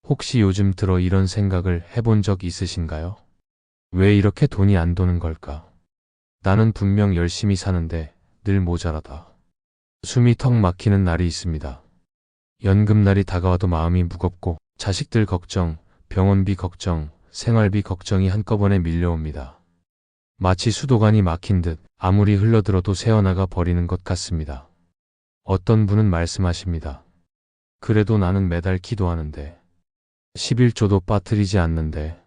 혹시 요즘 들어 이런 생각을 해본 적 있으신가요? 왜 이렇게 돈이 안 도는 걸까? 나는 분명 열심히 사는데 늘 모자라다. 숨이 턱 막히는 날이 있습니다. 연금날이 다가와도 마음이 무겁고 자식들 걱정, 병원비 걱정, 생활비 걱정이 한꺼번에 밀려옵니다. 마치 수도관이 막힌 듯 아무리 흘러들어도 새어나가 버리는 것 같습니다. 어떤 분은 말씀하십니다. 그래도 나는 매달 기도하는데 11조도 빠뜨리지 않는데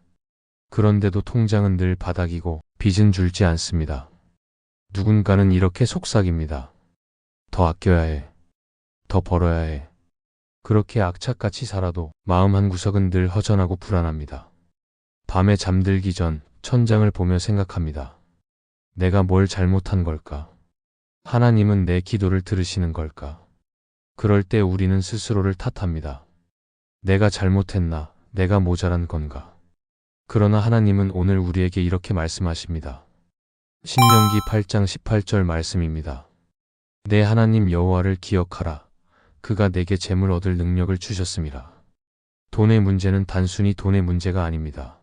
그런데도 통장은 늘 바닥이고 빚은 줄지 않습니다. 누군가는 이렇게 속삭입니다. 더 아껴야 해. 더 벌어야 해. 그렇게 악착같이 살아도 마음 한구석은 늘 허전하고 불안합니다. 밤에 잠들기 전 천장을 보며 생각합니다. 내가 뭘 잘못한 걸까? 하나님은 내 기도를 들으시는 걸까? 그럴 때 우리는 스스로를 탓합니다. 내가 잘못했나? 내가 모자란 건가? 그러나 하나님은 오늘 우리에게 이렇게 말씀하십니다. 신명기 8장 18절 말씀입니다. 내 하나님 여호와를 기억하라. 그가 내게 재물 얻을 능력을 주셨음이라. 돈의 문제는 단순히 돈의 문제가 아닙니다.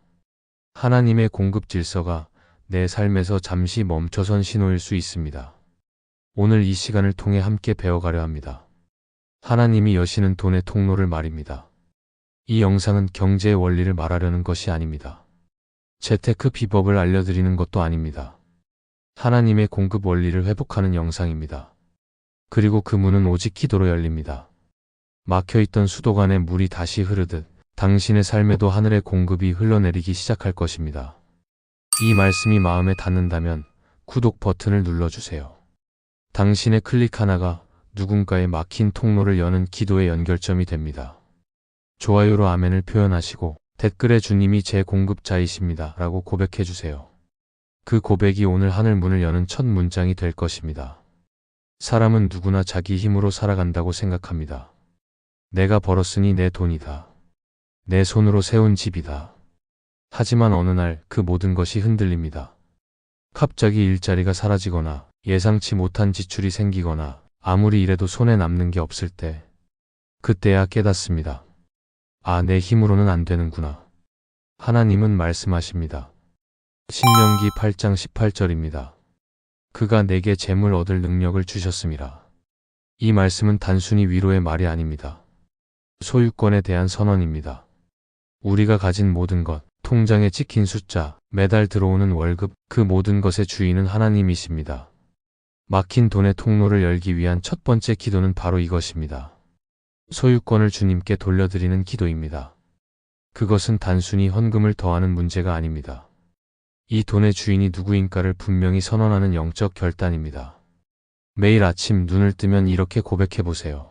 하나님의 공급 질서가 내 삶에서 잠시 멈춰선 신호일 수 있습니다. 오늘 이 시간을 통해 함께 배워가려 합니다. 하나님이 여시는 돈의 통로를 말입니다. 이 영상은 경제의 원리를 말하려는 것이 아닙니다. 재테크 비법을 알려드리는 것도 아닙니다. 하나님의 공급 원리를 회복하는 영상입니다. 그리고 그 문은 오직 기도로 열립니다. 막혀있던 수도관에 물이 다시 흐르듯 당신의 삶에도 하늘의 공급이 흘러내리기 시작할 것입니다. 이 말씀이 마음에 닿는다면 구독 버튼을 눌러주세요. 당신의 클릭 하나가 누군가의 막힌 통로를 여는 기도의 연결점이 됩니다. 좋아요로 아멘을 표현하시고 댓글에 주님이 제 공급자이십니다 라고 고백해주세요. 그 고백이 오늘 하늘 문을 여는 첫 문장이 될 것입니다. 사람은 누구나 자기 힘으로 살아간다고 생각합니다. 내가 벌었으니 내 돈이다. 내 손으로 세운 집이다. 하지만 어느 날 그 모든 것이 흔들립니다. 갑자기 일자리가 사라지거나 예상치 못한 지출이 생기거나 아무리 일해도 손에 남는 게 없을 때 그때야 깨닫습니다. 아, 내 힘으로는 안 되는구나. 하나님은 말씀하십니다. 신명기 8장 18절입니다. 그가 내게 재물 얻을 능력을 주셨음이라. 이 말씀은 단순히 위로의 말이 아닙니다. 소유권에 대한 선언입니다. 우리가 가진 모든 것, 통장에 찍힌 숫자, 매달 들어오는 월급, 그 모든 것의 주인은 하나님이십니다. 막힌 돈의 통로를 열기 위한 첫 번째 기도는 바로 이것입니다. 소유권을 주님께 돌려드리는 기도입니다. 그것은 단순히 헌금을 더하는 문제가 아닙니다. 이 돈의 주인이 누구인가를 분명히 선언하는 영적 결단입니다. 매일 아침 눈을 뜨면 이렇게 고백해보세요.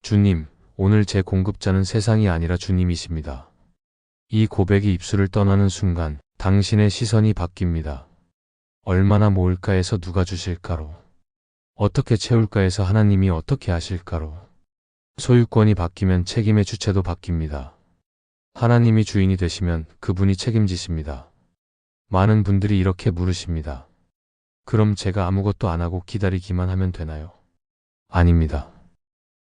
주님, 오늘 제 공급자는 세상이 아니라 주님이십니다. 이 고백이 입술을 떠나는 순간 당신의 시선이 바뀝니다. 얼마나 모을까에서 누가 주실까로, 어떻게 채울까에서 하나님이 어떻게 하실까로. 소유권이 바뀌면 책임의 주체도 바뀝니다. 하나님이 주인이 되시면 그분이 책임지십니다. 많은 분들이 이렇게 물으십니다. 그럼 제가 아무것도 안 하고 기다리기만 하면 되나요? 아닙니다.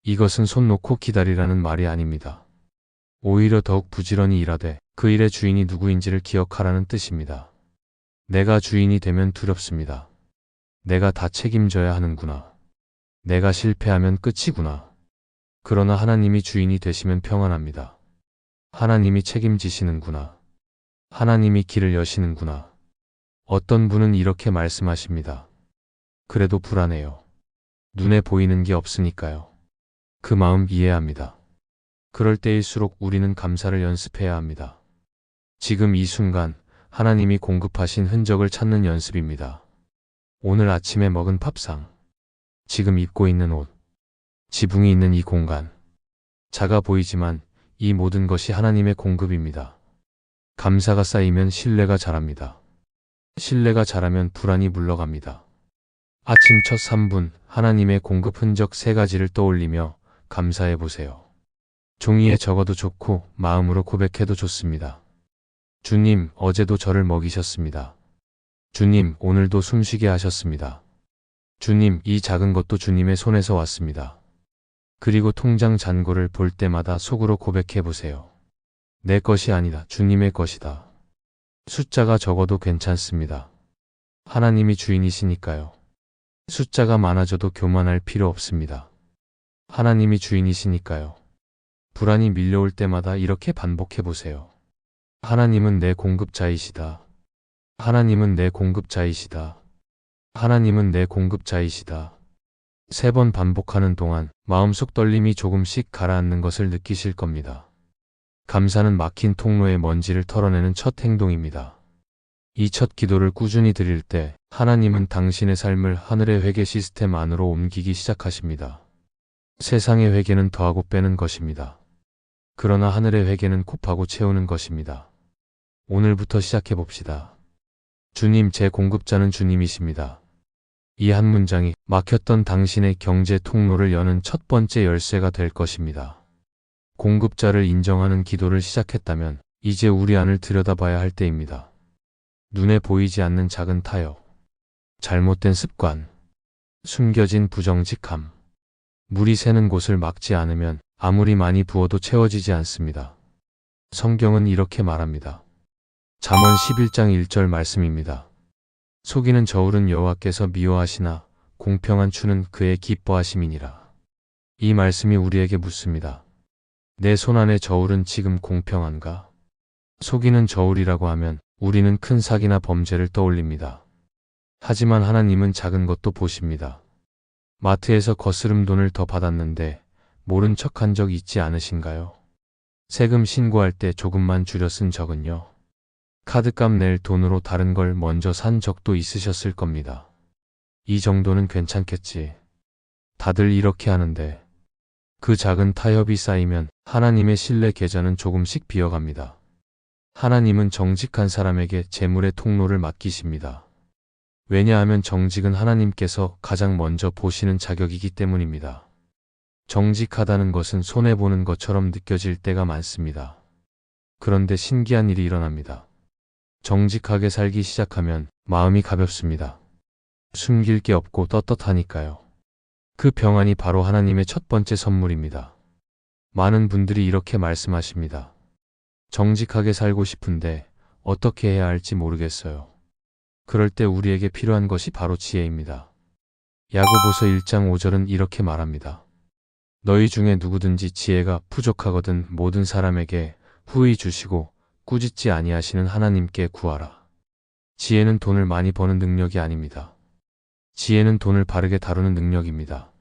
이것은 손 놓고 기다리라는 말이 아닙니다. 오히려 더욱 부지런히 일하되 그 일의 주인이 누구인지를 기억하라는 뜻입니다. 내가 주인이 되면 두렵습니다. 내가 다 책임져야 하는구나. 내가 실패하면 끝이구나. 그러나 하나님이 주인이 되시면 평안합니다. 하나님이 책임지시는구나. 하나님이 길을 여시는구나. 어떤 분은 이렇게 말씀하십니다. 그래도 불안해요. 눈에 보이는 게 없으니까요. 그 마음 이해합니다. 그럴 때일수록 우리는 감사를 연습해야 합니다. 지금 이 순간 하나님이 공급하신 흔적을 찾는 연습입니다. 오늘 아침에 먹은 밥상, 지금 입고 있는 옷, 지붕이 있는 이 공간. 작아 보이지만 이 모든 것이 하나님의 공급입니다. 감사가 쌓이면 신뢰가 자랍니다. 신뢰가 자라면 불안이 물러갑니다. 아침 첫 3분 하나님의 공급 흔적 3가지를 떠올리며 감사해 보세요. 종이에 적어도 좋고 마음으로 고백해도 좋습니다. 주님, 어제도 저를 먹이셨습니다. 주님, 오늘도 숨쉬게 하셨습니다. 주님, 이 작은 것도 주님의 손에서 왔습니다. 그리고 통장 잔고를 볼 때마다 속으로 고백해 보세요. 내 것이 아니다. 주님의 것이다. 숫자가 적어도 괜찮습니다. 하나님이 주인이시니까요. 숫자가 많아져도 교만할 필요 없습니다. 하나님이 주인이시니까요. 불안이 밀려올 때마다 이렇게 반복해 보세요. 하나님은 내 공급자이시다. 하나님은 내 공급자이시다. 하나님은 내 공급자이시다. 3번 반복하는 동안 마음속 떨림이 조금씩 가라앉는 것을 느끼실 겁니다. 감사는 막힌 통로의 먼지를 털어내는 첫 행동입니다. 이 첫 기도를 꾸준히 드릴 때 하나님은 당신의 삶을 하늘의 회계 시스템 안으로 옮기기 시작하십니다. 세상의 회계는 더하고 빼는 것입니다. 그러나 하늘의 회계는 곱하고 채우는 것입니다. 오늘부터 시작해 봅시다. 주님, 제 공급자는 주님이십니다. 이 한 문장이 막혔던 당신의 경제 통로를 여는 첫 번째 열쇠가 될 것입니다. 공급자를 인정하는 기도를 시작했다면 이제 우리 안을 들여다봐야 할 때입니다. 눈에 보이지 않는 작은 타협, 잘못된 습관, 숨겨진 부정직함. 물이 새는 곳을 막지 않으면 아무리 많이 부어도 채워지지 않습니다. 성경은 이렇게 말합니다. 잠언 11장 1절 말씀입니다. 속이는 저울은 여호와께서 미워하시나 공평한 추는 그의 기뻐하심이니라. 이 말씀이 우리에게 묻습니다. 내 손안의 저울은 지금 공평한가? 속이는 저울이라고 하면 우리는 큰 사기나 범죄를 떠올립니다. 하지만 하나님은 작은 것도 보십니다. 마트에서 거스름 돈을 더 받았는데 모른 척한 적 있지 않으신가요? 세금 신고할 때 조금만 줄여 쓴 적은요? 카드값 낼 돈으로 다른 걸 먼저 산 적도 있으셨을 겁니다. 이 정도는 괜찮겠지. 다들 이렇게 하는데. 그 작은 타협이 쌓이면 하나님의 신뢰 계좌는 조금씩 비어갑니다. 하나님은 정직한 사람에게 재물의 통로를 맡기십니다. 왜냐하면 정직은 하나님께서 가장 먼저 보시는 자격이기 때문입니다. 정직하다는 것은 손해보는 것처럼 느껴질 때가 많습니다. 그런데 신기한 일이 일어납니다. 정직하게 살기 시작하면 마음이 가볍습니다. 숨길 게 없고 떳떳하니까요. 그 평안이 바로 하나님의 첫 번째 선물입니다. 많은 분들이 이렇게 말씀하십니다. 정직하게 살고 싶은데 어떻게 해야 할지 모르겠어요. 그럴 때 우리에게 필요한 것이 바로 지혜입니다. 야고보서 1장 5절은 이렇게 말합니다. 너희 중에 누구든지 지혜가 부족하거든 모든 사람에게 후히 주시고 꾸짖지 아니하시는 하나님께 구하라. 지혜는 돈을 많이 버는 능력이 아닙니다. 지혜는 돈을 바르게 다루는 능력입니다.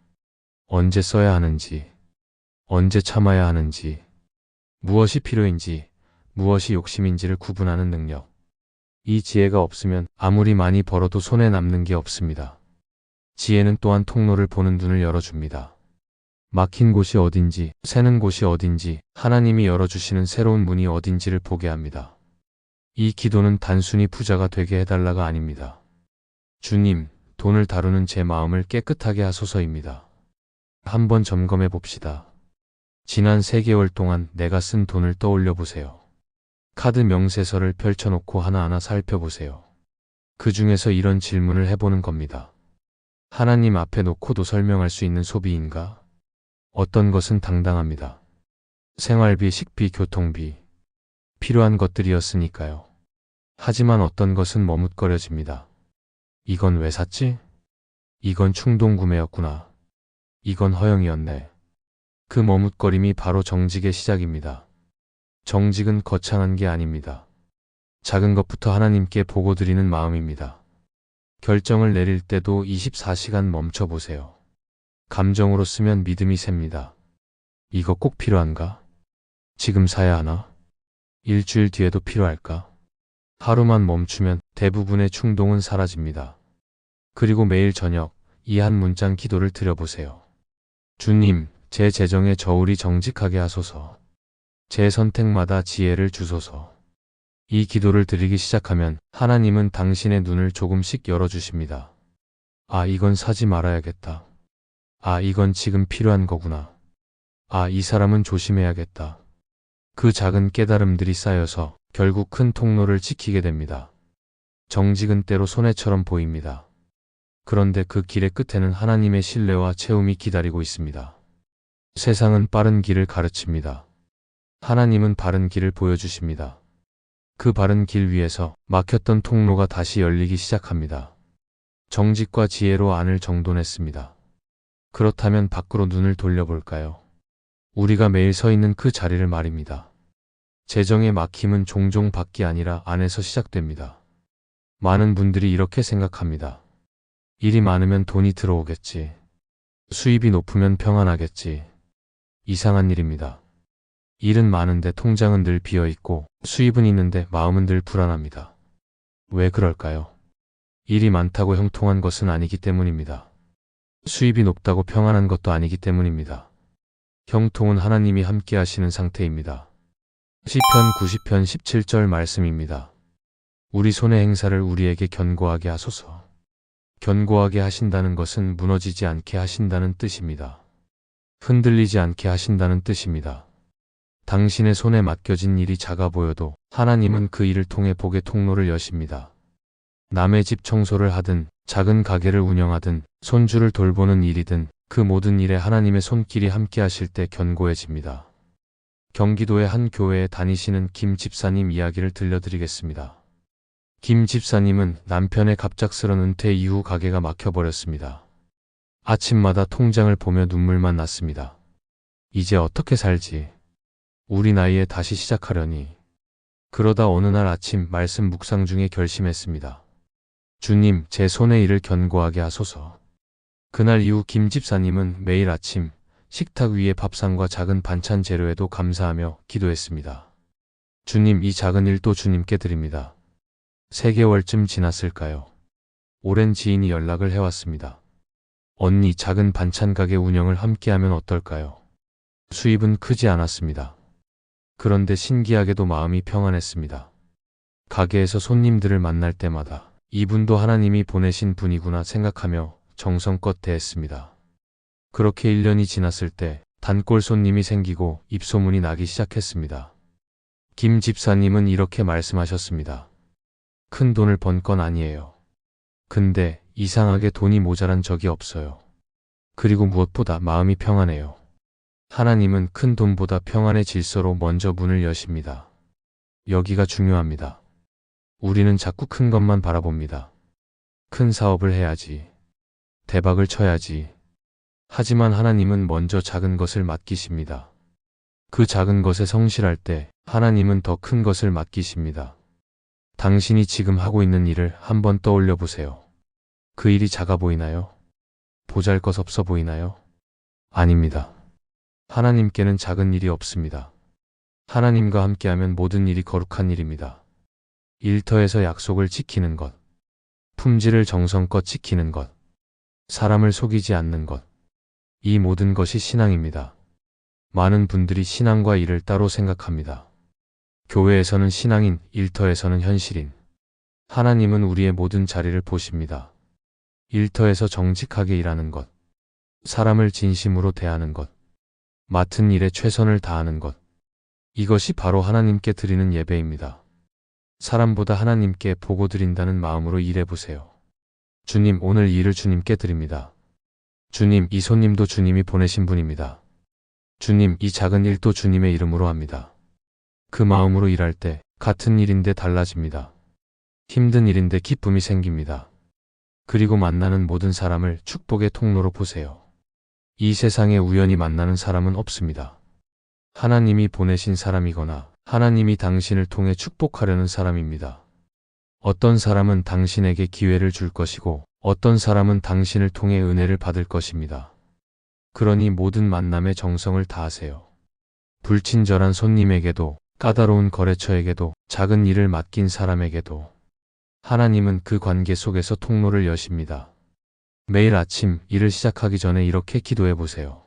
언제 써야 하는지, 언제 참아야 하는지, 무엇이 필요인지, 무엇이 욕심인지를 구분하는 능력. 이 지혜가 없으면 아무리 많이 벌어도 손에 남는 게 없습니다. 지혜는 또한 통로를 보는 눈을 열어줍니다. 막힌 곳이 어딘지, 새는 곳이 어딘지, 하나님이 열어주시는 새로운 문이 어딘지를 보게 합니다. 이 기도는 단순히 부자가 되게 해달라가 아닙니다. 주님, 돈을 다루는 제 마음을 깨끗하게 하소서입니다. 한번 점검해 봅시다. 지난 3개월 동안 내가 쓴 돈을 떠올려 보세요. 카드 명세서를 펼쳐놓고 하나하나 살펴보세요. 그 중에서 이런 질문을 해보는 겁니다. 하나님 앞에 놓고도 설명할 수 있는 소비인가? 어떤 것은 당당합니다. 생활비, 식비, 교통비. 필요한 것들이었으니까요. 하지만 어떤 것은 머뭇거려집니다. 이건 왜 샀지? 이건 충동 구매였구나. 이건 허영이었네. 그 머뭇거림이 바로 정직의 시작입니다. 정직은 거창한 게 아닙니다. 작은 것부터 하나님께 보고 드리는 마음입니다. 결정을 내릴 때도 24시간 멈춰보세요. 감정으로 쓰면 믿음이 셉니다. 이거 꼭 필요한가? 지금 사야 하나? 일주일 뒤에도 필요할까? 하루만 멈추면 대부분의 충동은 사라집니다. 그리고 매일 저녁 이 한 문장 기도를 드려보세요. 주님, 제 재정의 저울이 정직하게 하소서. 제 선택마다 지혜를 주소서. 이 기도를 드리기 시작하면 하나님은 당신의 눈을 조금씩 열어주십니다. 아, 이건 사지 말아야겠다. 아, 이건 지금 필요한 거구나. 아, 이 사람은 조심해야겠다. 그 작은 깨달음들이 쌓여서 결국 큰 통로를 지키게 됩니다. 정직은 때로 손해처럼 보입니다. 그런데 그 길의 끝에는 하나님의 신뢰와 채움이 기다리고 있습니다. 세상은 빠른 길을 가르칩니다. 하나님은 바른 길을 보여주십니다. 그 바른 길 위에서 막혔던 통로가 다시 열리기 시작합니다. 정직과 지혜로 안을 정돈했습니다. 그렇다면 밖으로 눈을 돌려볼까요? 우리가 매일 서 있는 그 자리를 말입니다. 재정의 막힘은 종종 밖이 아니라 안에서 시작됩니다. 많은 분들이 이렇게 생각합니다. 일이 많으면 돈이 들어오겠지. 수입이 높으면 평안하겠지. 이상한 일입니다. 일은 많은데 통장은 늘 비어있고 수입은 있는데 마음은 늘 불안합니다. 왜 그럴까요? 일이 많다고 형통한 것은 아니기 때문입니다. 수입이 높다고 평안한 것도 아니기 때문입니다. 형통은 하나님이 함께 하시는 상태입니다. 시편 90편 17절 말씀입니다. 우리 손의 행사를 우리에게 견고하게 하소서. 견고하게 하신다는 것은 무너지지 않게 하신다는 뜻입니다. 흔들리지 않게 하신다는 뜻입니다. 당신의 손에 맡겨진 일이 작아 보여도 하나님은 그 일을 통해 복의 통로를 여십니다. 남의 집 청소를 하든 작은 가게를 운영하든 손주를 돌보는 일이든 그 모든 일에 하나님의 손길이 함께 하실 때 견고해집니다. 경기도의 한 교회에 다니시는 김 집사님 이야기를 들려드리겠습니다. 김 집사님은 남편의 갑작스런 은퇴 이후 가게가 막혀버렸습니다. 아침마다 통장을 보며 눈물만 났습니다. 이제 어떻게 살지? 우리 나이에 다시 시작하려니. 그러다 어느 날 아침 말씀 묵상 중에 결심했습니다. 주님, 제 손의 일을 견고하게 하소서. 그날 이후 김 집사님은 매일 아침 식탁 위에 밥상과 작은 반찬 재료에도 감사하며 기도했습니다. 주님, 이 작은 일도 주님께 드립니다. 3개월쯤 지났을까요? 오랜 지인이 연락을 해왔습니다. 언니, 작은 반찬 가게 운영을 함께하면 어떨까요? 수입은 크지 않았습니다. 그런데 신기하게도 마음이 평안했습니다. 가게에서 손님들을 만날 때마다 이분도 하나님이 보내신 분이구나 생각하며 정성껏 대했습니다. 그렇게 1년이 지났을 때 단골 손님이 생기고 입소문이 나기 시작했습니다. 김 집사님은 이렇게 말씀하셨습니다. 큰 돈을 번 건 아니에요. 근데 이상하게 돈이 모자란 적이 없어요. 그리고 무엇보다 마음이 평안해요. 하나님은 큰 돈보다 평안의 질서로 먼저 문을 여십니다. 여기가 중요합니다. 우리는 자꾸 큰 것만 바라봅니다. 큰 사업을 해야지. 대박을 쳐야지. 하지만 하나님은 먼저 작은 것을 맡기십니다. 그 작은 것에 성실할 때 하나님은 더 큰 것을 맡기십니다. 당신이 지금 하고 있는 일을 한번 떠올려 보세요. 그 일이 작아 보이나요? 보잘것없어 보이나요? 아닙니다. 하나님께는 작은 일이 없습니다. 하나님과 함께하면 모든 일이 거룩한 일입니다. 일터에서 약속을 지키는 것, 품질을 정성껏 지키는 것, 사람을 속이지 않는 것, 이 모든 것이 신앙입니다. 많은 분들이 신앙과 일을 따로 생각합니다. 교회에서는 신앙인, 일터에서는 현실인. 하나님은 우리의 모든 자리를 보십니다. 일터에서 정직하게 일하는 것, 사람을 진심으로 대하는 것, 맡은 일에 최선을 다하는 것. 이것이 바로 하나님께 드리는 예배입니다. 사람보다 하나님께 보고 드린다는 마음으로 일해보세요. 주님, 오늘 이 일을 주님께 드립니다. 주님, 이 손님도 주님이 보내신 분입니다. 주님, 이 작은 일도 주님의 이름으로 합니다. 그 마음으로 일할 때 같은 일인데 달라집니다. 힘든 일인데 기쁨이 생깁니다. 그리고 만나는 모든 사람을 축복의 통로로 보세요. 이 세상에 우연히 만나는 사람은 없습니다. 하나님이 보내신 사람이거나 하나님이 당신을 통해 축복하려는 사람입니다. 어떤 사람은 당신에게 기회를 줄 것이고 어떤 사람은 당신을 통해 은혜를 받을 것입니다. 그러니 모든 만남에 정성을 다하세요. 불친절한 손님에게도 까다로운 거래처에게도 작은 일을 맡긴 사람에게도 하나님은 그 관계 속에서 통로를 여십니다. 매일 아침 일을 시작하기 전에 이렇게 기도해 보세요.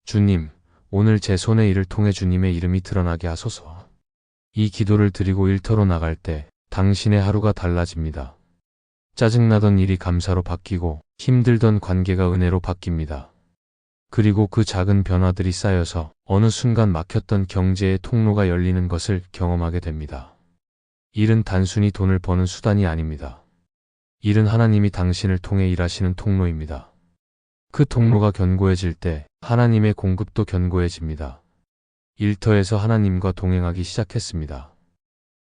주님, 오늘 제 손의 일을 통해 주님의 이름이 드러나게 하소서. 이 기도를 드리고 일터로 나갈 때 당신의 하루가 달라집니다. 짜증나던 일이 감사로 바뀌고 힘들던 관계가 은혜로 바뀝니다. 그리고 그 작은 변화들이 쌓여서 어느 순간 막혔던 경제의 통로가 열리는 것을 경험하게 됩니다. 일은 단순히 돈을 버는 수단이 아닙니다. 일은 하나님이 당신을 통해 일하시는 통로입니다. 그 통로가 견고해질 때 하나님의 공급도 견고해집니다. 일터에서 하나님과 동행하기 시작했습니다.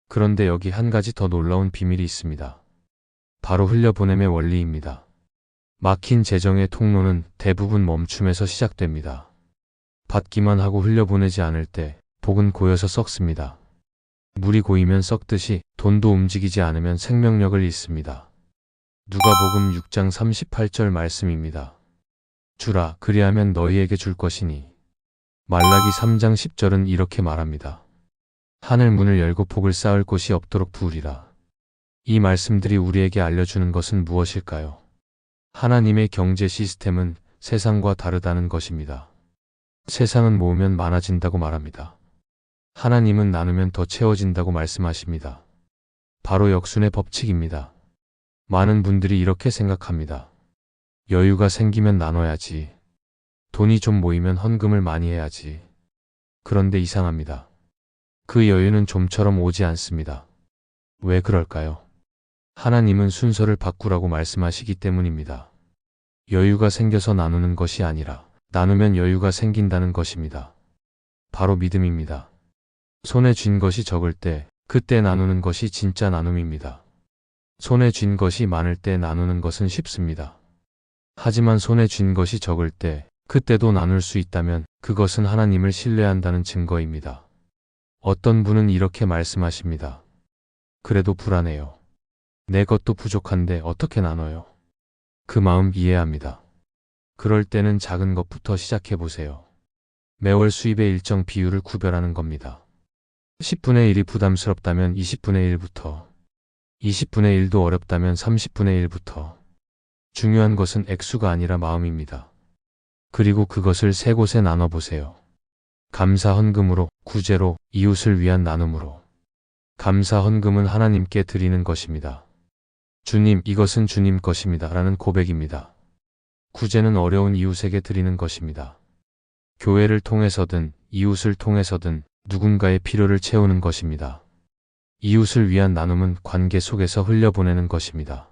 그런데 여기 한 가지 더 놀라운 비밀이 있습니다. 바로 흘려보냄의 원리입니다. 막힌 재정의 통로는 대부분 멈춤에서 시작됩니다. 받기만 하고 흘려보내지 않을 때 복은 고여서 썩습니다. 물이 고이면 썩듯이 돈도 움직이지 않으면 생명력을 잃습니다. 누가복음 6장 38절 말씀입니다. 주라, 그리하면 너희에게 줄 것이니. 말라기 3장 10절은 이렇게 말합니다. 하늘 문을 열고 복을 쌓을 곳이 없도록 부으리라. 이 말씀들이 우리에게 알려주는 것은 무엇일까요? 하나님의 경제 시스템은 세상과 다르다는 것입니다. 세상은 모으면 많아진다고 말합니다. 하나님은 나누면 더 채워진다고 말씀하십니다. 바로 역순의 법칙입니다. 많은 분들이 이렇게 생각합니다. 여유가 생기면 나눠야지. 돈이 좀 모이면 헌금을 많이 해야지. 그런데 이상합니다. 그 여유는 좀처럼 오지 않습니다. 왜 그럴까요? 하나님은 순서를 바꾸라고 말씀하시기 때문입니다. 여유가 생겨서 나누는 것이 아니라 나누면 여유가 생긴다는 것입니다. 바로 믿음입니다. 손에 쥔 것이 적을 때 그때 나누는 것이 진짜 나눔입니다. 손에 쥔 것이 많을 때 나누는 것은 쉽습니다. 하지만 손에 쥔 것이 적을 때 그때도 나눌 수 있다면 그것은 하나님을 신뢰한다는 증거입니다. 어떤 분은 이렇게 말씀하십니다. 그래도 불안해요. 내 것도 부족한데 어떻게 나눠요? 그 마음 이해합니다. 그럴 때는 작은 것부터 시작해 보세요. 매월 수입의 일정 비율을 구별하는 겁니다. 10분의 1이 부담스럽다면 20분의 1부터, 20분의 1도 어렵다면 30분의 1부터. 중요한 것은 액수가 아니라 마음입니다. 그리고 그것을 세 곳에 나눠보세요. 감사 헌금으로, 구제로, 이웃을 위한 나눔으로. 감사 헌금은 하나님께 드리는 것입니다. 주님, 이것은 주님 것입니다. 라는 고백입니다. 구제는 어려운 이웃에게 드리는 것입니다. 교회를 통해서든 이웃을 통해서든 누군가의 필요를 채우는 것입니다. 이웃을 위한 나눔은 관계 속에서 흘려보내는 것입니다.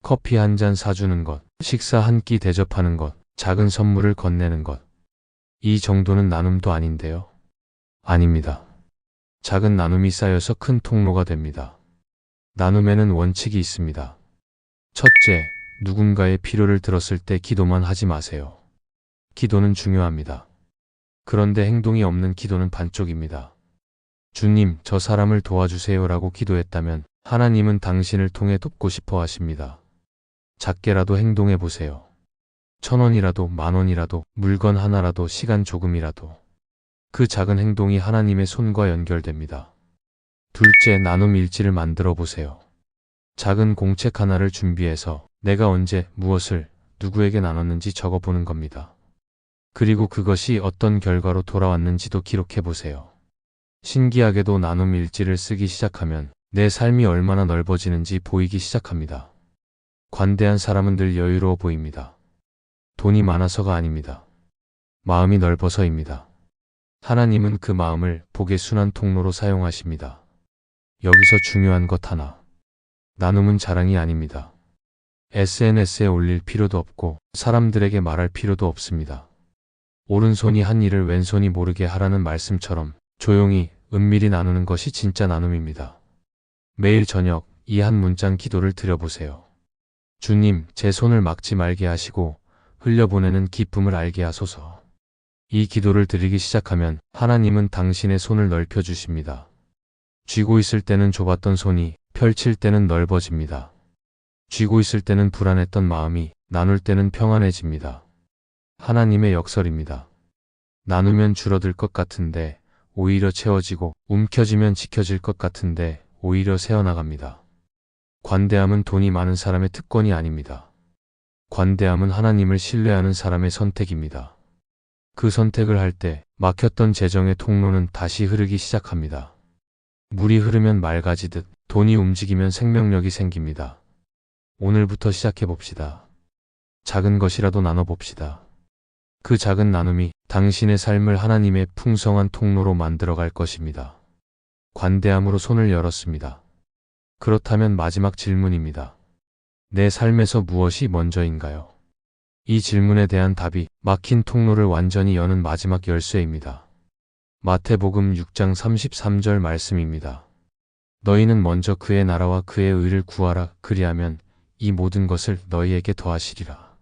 커피 한 잔 사주는 것, 식사 한 끼 대접하는 것, 작은 선물을 건네는 것. 이 정도는 나눔도 아닌데요? 아닙니다. 작은 나눔이 쌓여서 큰 통로가 됩니다. 나눔에는 원칙이 있습니다. 첫째, 누군가의 필요를 들었을 때 기도만 하지 마세요. 기도는 중요합니다. 그런데 행동이 없는 기도는 반쪽입니다. 주님, 저 사람을 도와주세요라고 기도했다면 하나님은 당신을 통해 돕고 싶어 하십니다. 작게라도 행동해 보세요. 1,000원이라도 10,000원이라도 물건 하나라도 시간 조금이라도. 그 작은 행동이 하나님의 손과 연결됩니다. 둘째, 나눔 일지를 만들어 보세요. 작은 공책 하나를 준비해서 내가 언제 무엇을 누구에게 나눴는지 적어보는 겁니다. 그리고 그것이 어떤 결과로 돌아왔는지도 기록해 보세요. 신기하게도 나눔 일지를 쓰기 시작하면 내 삶이 얼마나 넓어지는지 보이기 시작합니다. 관대한 사람은 늘 여유로워 보입니다. 돈이 많아서가 아닙니다. 마음이 넓어서입니다. 하나님은 그 마음을 복의 순환 통로로 사용하십니다. 여기서 중요한 것 하나. 나눔은 자랑이 아닙니다. SNS에 올릴 필요도 없고 사람들에게 말할 필요도 없습니다. 오른손이 한 일을 왼손이 모르게 하라는 말씀처럼 조용히 은밀히 나누는 것이 진짜 나눔입니다. 매일 저녁 이 한 문장 기도를 드려보세요. 주님, 제 손을 막지 말게 하시고 흘려보내는 기쁨을 알게 하소서. 이 기도를 드리기 시작하면 하나님은 당신의 손을 넓혀주십니다. 쥐고 있을 때는 좁았던 손이 펼칠 때는 넓어집니다. 쥐고 있을 때는 불안했던 마음이 나눌 때는 평안해집니다. 하나님의 역설입니다. 나누면 줄어들 것 같은데 오히려 채워지고 움켜쥐면 지켜질 것 같은데 오히려 새어나갑니다. 관대함은 돈이 많은 사람의 특권이 아닙니다. 관대함은 하나님을 신뢰하는 사람의 선택입니다. 그 선택을 할 때 막혔던 재정의 통로는 다시 흐르기 시작합니다. 물이 흐르면 맑아지듯 돈이 움직이면 생명력이 생깁니다. 오늘부터 시작해 봅시다. 작은 것이라도 나눠봅시다. 그 작은 나눔이 당신의 삶을 하나님의 풍성한 통로로 만들어갈 것입니다. 관대함으로 손을 열었습니다. 그렇다면 마지막 질문입니다. 내 삶에서 무엇이 먼저인가요? 이 질문에 대한 답이 막힌 통로를 완전히 여는 마지막 열쇠입니다. 마태복음 6장 33절 말씀입니다. 너희는 먼저 그의 나라와 그의 의를 구하라. 그리하면 이 모든 것을 너희에게 더하시리라.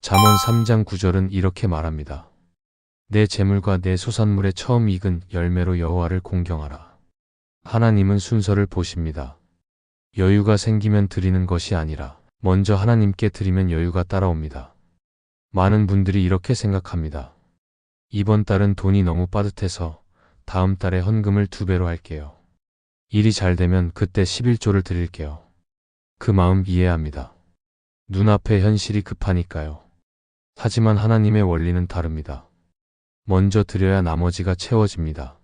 잠언 3장 9절은 이렇게 말합니다. 내 재물과 내 소산물의 처음 익은 열매로 여호와를 공경하라. 하나님은 순서를 보십니다. 여유가 생기면 드리는 것이 아니라 먼저 하나님께 드리면 여유가 따라옵니다. 많은 분들이 이렇게 생각합니다. 이번 달은 돈이 너무 빠듯해서 다음 달에 헌금을 2배로 할게요. 일이 잘 되면 그때 11조를 드릴게요. 그 마음 이해합니다. 눈앞에 현실이 급하니까요. 하지만 하나님의 원리는 다릅니다. 먼저 드려야 나머지가 채워집니다.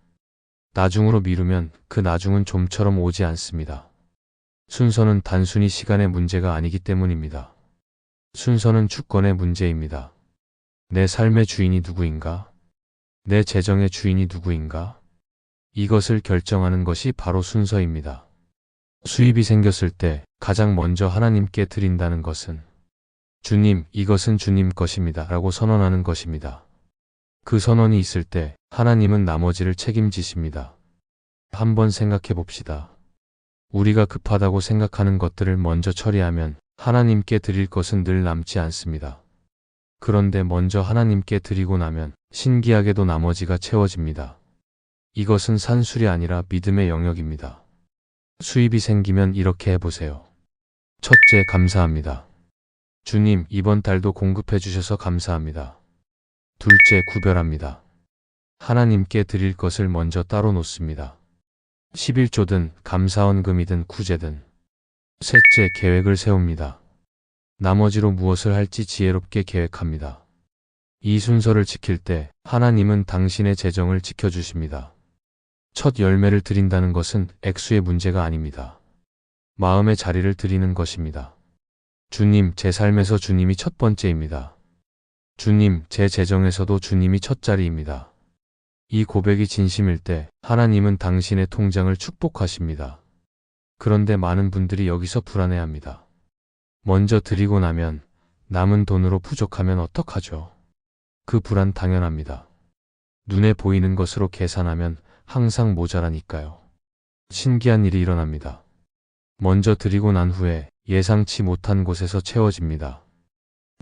나중으로 미루면 그 나중은 좀처럼 오지 않습니다. 순서는 단순히 시간의 문제가 아니기 때문입니다. 순서는 주권의 문제입니다. 내 삶의 주인이 누구인가? 내 재정의 주인이 누구인가? 이것을 결정하는 것이 바로 순서입니다. 수입이 생겼을 때 가장 먼저 하나님께 드린다는 것은 주님, 이것은 주님 것입니다 라고 선언하는 것입니다. 그 선언이 있을 때 하나님은 나머지를 책임지십니다. 한번 생각해 봅시다. 우리가 급하다고 생각하는 것들을 먼저 처리하면 하나님께 드릴 것은 늘 남지 않습니다. 그런데 먼저 하나님께 드리고 나면 신기하게도 나머지가 채워집니다. 이것은 산술이 아니라 믿음의 영역입니다. 수입이 생기면 이렇게 해보세요. 첫째, 감사합니다. 주님, 이번 달도 공급해 주셔서 감사합니다. 둘째, 구별합니다. 하나님께 드릴 것을 먼저 따로 놓습니다. 11조든 감사헌금이든 구제든. 셋째, 계획을 세웁니다. 나머지로 무엇을 할지 지혜롭게 계획합니다. 이 순서를 지킬 때 하나님은 당신의 재정을 지켜주십니다. 첫 열매를 드린다는 것은 액수의 문제가 아닙니다. 마음의 자리를 드리는 것입니다. 주님, 제 삶에서 주님이 첫 번째입니다. 주님, 제 재정에서도 주님이 첫 자리입니다. 이 고백이 진심일 때 하나님은 당신의 통장을 축복하십니다. 그런데 많은 분들이 여기서 불안해합니다. 먼저 드리고 나면 남은 돈으로 부족하면 어떡하죠? 그 불안 당연합니다. 눈에 보이는 것으로 계산하면 항상 모자라니까요. 신기한 일이 일어납니다. 먼저 드리고 난 후에 예상치 못한 곳에서 채워집니다.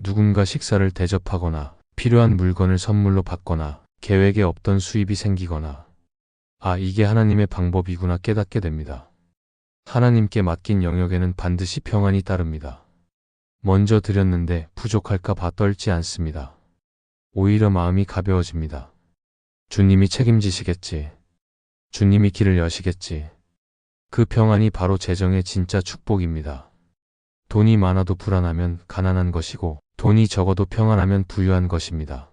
누군가 식사를 대접하거나 필요한 물건을 선물로 받거나 계획에 없던 수입이 생기거나 이게 하나님의 방법이구나 깨닫게 됩니다. 하나님께 맡긴 영역에는 반드시 평안이 따릅니다. 먼저 드렸는데 부족할까 봐 떨지 않습니다. 오히려 마음이 가벼워집니다. 주님이 책임지시겠지. 주님이 길을 여시겠지. 그 평안이 바로 재정의 진짜 축복입니다. 돈이 많아도 불안하면 가난한 것이고 돈이 적어도 평안하면 부유한 것입니다.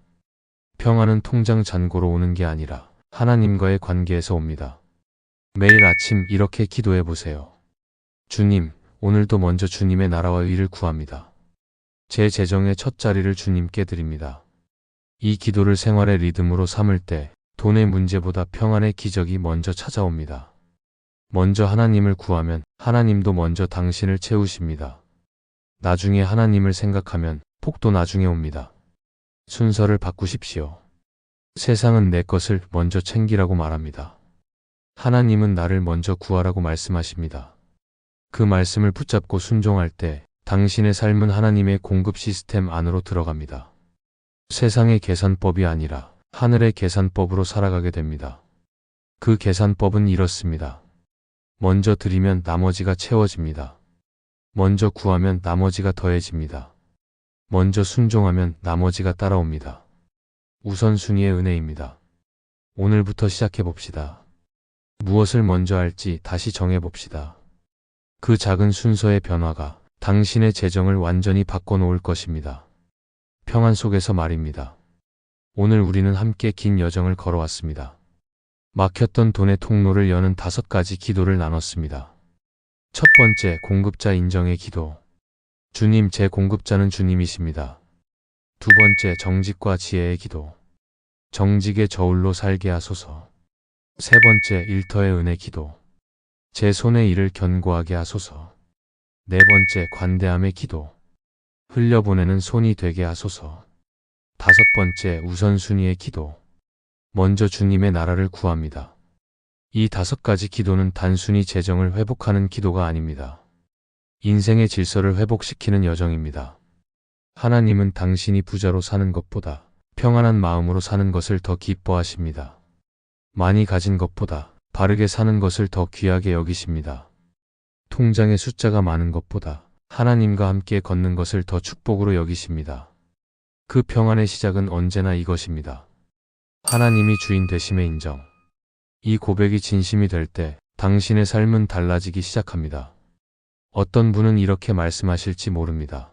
평안은 통장 잔고로 오는 게 아니라 하나님과의 관계에서 옵니다. 매일 아침 이렇게 기도해 보세요. 주님, 오늘도 먼저 주님의 나라와 의를 구합니다. 제 재정의 첫 자리를 주님께 드립니다. 이 기도를 생활의 리듬으로 삼을 때 돈의 문제보다 평안의 기적이 먼저 찾아옵니다. 먼저 하나님을 구하면 하나님도 먼저 당신을 채우십니다. 나중에 하나님을 생각하면 복도 나중에 옵니다. 순서를 바꾸십시오. 세상은 내 것을 먼저 챙기라고 말합니다. 하나님은 나를 먼저 구하라고 말씀하십니다. 그 말씀을 붙잡고 순종할 때 당신의 삶은 하나님의 공급 시스템 안으로 들어갑니다. 세상의 계산법이 아니라 하늘의 계산법으로 살아가게 됩니다. 그 계산법은 이렇습니다. 먼저 드리면 나머지가 채워집니다. 먼저 구하면 나머지가 더해집니다. 먼저 순종하면 나머지가 따라옵니다. 우선순위의 은혜입니다. 오늘부터 시작해 봅시다. 무엇을 먼저 할지 다시 정해 봅시다. 그 작은 순서의 변화가 당신의 재정을 완전히 바꿔놓을 것입니다. 평안 속에서 말입니다. 오늘 우리는 함께 긴 여정을 걸어왔습니다. 막혔던 돈의 통로를 여는 5가지 기도를 나눴습니다. 첫 번째, 공급자 인정의 기도. 주님, 제 공급자는 주님이십니다. 두 번째, 정직과 지혜의 기도. 정직의 저울로 살게 하소서. 세 번째, 일터의 은혜 기도. 제 손의 일을 견고하게 하소서. 네 번째, 관대함의 기도. 흘려보내는 손이 되게 하소서. 다섯 번째, 우선순위의 기도. 먼저 주님의 나라를 구합니다. 이 5가지 기도는 단순히 재정을 회복하는 기도가 아닙니다. 인생의 질서를 회복시키는 여정입니다. 하나님은 당신이 부자로 사는 것보다 평안한 마음으로 사는 것을 더 기뻐하십니다. 많이 가진 것보다 바르게 사는 것을 더 귀하게 여기십니다. 통장에 숫자가 많은 것보다 하나님과 함께 걷는 것을 더 축복으로 여기십니다. 그 평안의 시작은 언제나 이것입니다. 하나님이 주인 되심의 인정. 이 고백이 진심이 될 때 당신의 삶은 달라지기 시작합니다. 어떤 분은 이렇게 말씀하실지 모릅니다.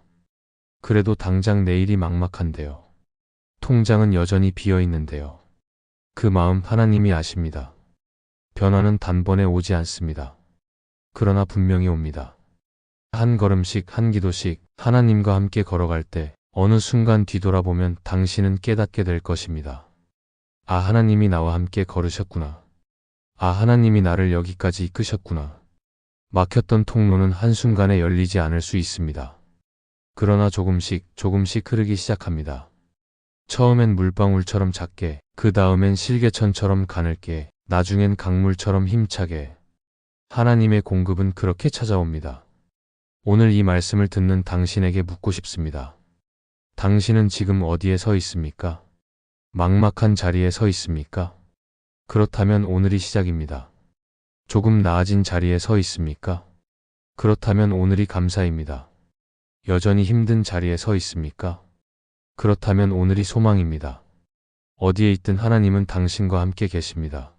그래도 당장 내일이 막막한데요. 통장은 여전히 비어 있는데요. 그 마음 하나님이 아십니다. 변화는 단번에 오지 않습니다. 그러나 분명히 옵니다. 한 걸음씩 한 기도씩 하나님과 함께 걸어갈 때 어느 순간 뒤돌아보면 당신은 깨닫게 될 것입니다. 아, 하나님이 나와 함께 걸으셨구나. 아, 하나님이 나를 여기까지 이끄셨구나. 막혔던 통로는 한순간에 열리지 않을 수 있습니다. 그러나 조금씩 흐르기 시작합니다. 처음엔 물방울처럼 작게, 그 다음엔 실개천처럼 가늘게, 나중엔 강물처럼 힘차게. 하나님의 공급은 그렇게 찾아옵니다. 오늘 이 말씀을 듣는 당신에게 묻고 싶습니다. 당신은 지금 어디에 서 있습니까? 막막한 자리에 서 있습니까? 그렇다면 오늘이 시작입니다. 조금 나아진 자리에 서 있습니까? 그렇다면 오늘이 감사입니다. 여전히 힘든 자리에 서 있습니까? 그렇다면 오늘이 소망입니다. 어디에 있든 하나님은 당신과 함께 계십니다.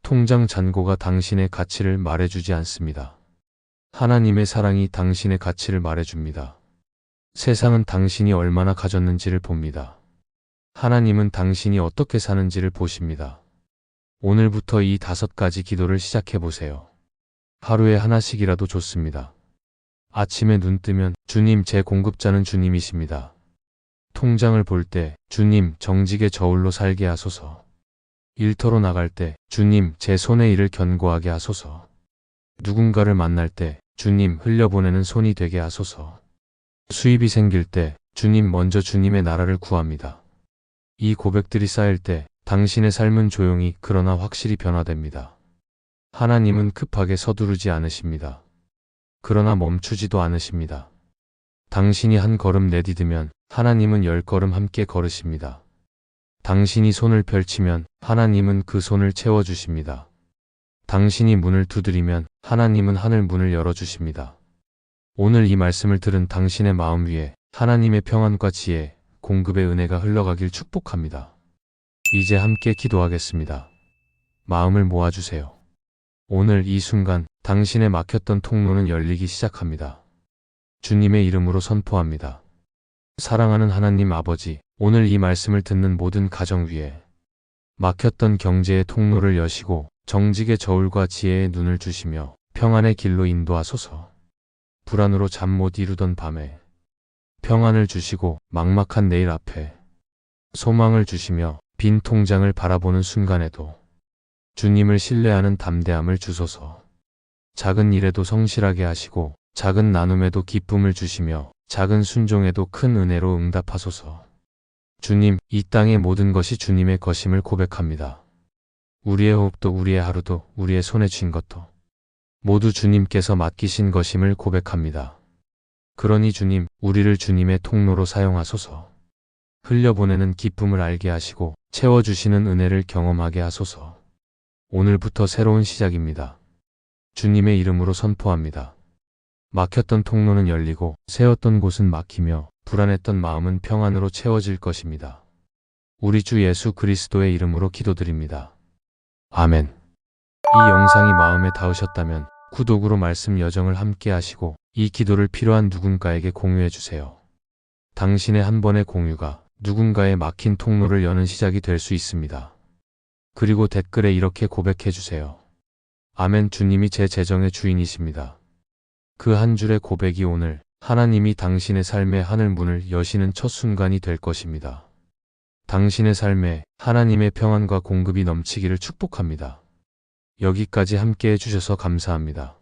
통장 잔고가 당신의 가치를 말해주지 않습니다. 하나님의 사랑이 당신의 가치를 말해줍니다. 세상은 당신이 얼마나 가졌는지를 봅니다. 하나님은 당신이 어떻게 사는지를 보십니다. 오늘부터 이 5가지 기도를 시작해보세요. 하루에 하나씩이라도 좋습니다. 아침에 눈 뜨면 주님, 제 공급자는 주님이십니다. 통장을 볼 때 주님, 정직의 저울로 살게 하소서. 일터로 나갈 때 주님, 제 손의 일을 견고하게 하소서. 누군가를 만날 때 주님, 흘려보내는 손이 되게 하소서. 수입이 생길 때 주님, 먼저 주님의 나라를 구합니다. 이 고백들이 쌓일 때 당신의 삶은 조용히 그러나 확실히 변화됩니다. 하나님은 급하게 서두르지 않으십니다. 그러나 멈추지도 않으십니다. 당신이 한 걸음 내디디면 하나님은 10걸음 함께 걸으십니다. 당신이 손을 펼치면 하나님은 그 손을 채워주십니다. 당신이 문을 두드리면 하나님은 하늘 문을 열어주십니다. 오늘 이 말씀을 들은 당신의 마음 위에 하나님의 평안과 지혜, 공급의 은혜가 흘러가길 축복합니다. 이제 함께 기도하겠습니다. 마음을 모아주세요. 오늘 이 순간 당신의 막혔던 통로는 열리기 시작합니다. 주님의 이름으로 선포합니다. 사랑하는 하나님 아버지, 오늘 이 말씀을 듣는 모든 가정 위에 막혔던 경제의 통로를 여시고 정직의 저울과 지혜의 눈을 주시며 평안의 길로 인도하소서. 불안으로 잠 못 이루던 밤에 평안을 주시고 막막한 내일 앞에 소망을 주시며 빈 통장을 바라보는 순간에도 주님을 신뢰하는 담대함을 주소서. 작은 일에도 성실하게 하시고 작은 나눔에도 기쁨을 주시며 작은 순종에도 큰 은혜로 응답하소서. 주님, 이 땅의 모든 것이 주님의 것임을 고백합니다. 우리의 호흡도 우리의 하루도 우리의 손에 쥔 것도 모두 주님께서 맡기신 것임을 고백합니다. 그러니 주님, 우리를 주님의 통로로 사용하소서. 흘려보내는 기쁨을 알게 하시고 채워주시는 은혜를 경험하게 하소서. 오늘부터 새로운 시작입니다. 주님의 이름으로 선포합니다. 막혔던 통로는 열리고 세웠던 곳은 막히며 불안했던 마음은 평안으로 채워질 것입니다. 우리 주 예수 그리스도의 이름으로 기도드립니다. 아멘. 이 영상이 마음에 닿으셨다면 구독으로 말씀 여정을 함께 하시고 이 기도를 필요한 누군가에게 공유해 주세요. 당신의 한 번의 공유가 누군가의 막힌 통로를 여는 시작이 될 수 있습니다. 그리고 댓글에 이렇게 고백해 주세요. 아멘. 주님이 제 재정의 주인이십니다. 그 한 줄의 고백이 오늘 하나님이 당신의 삶의 하늘 문을 여시는 첫 순간이 될 것입니다. 당신의 삶에 하나님의 평안과 공급이 넘치기를 축복합니다. 여기까지 함께 해주셔서 감사합니다.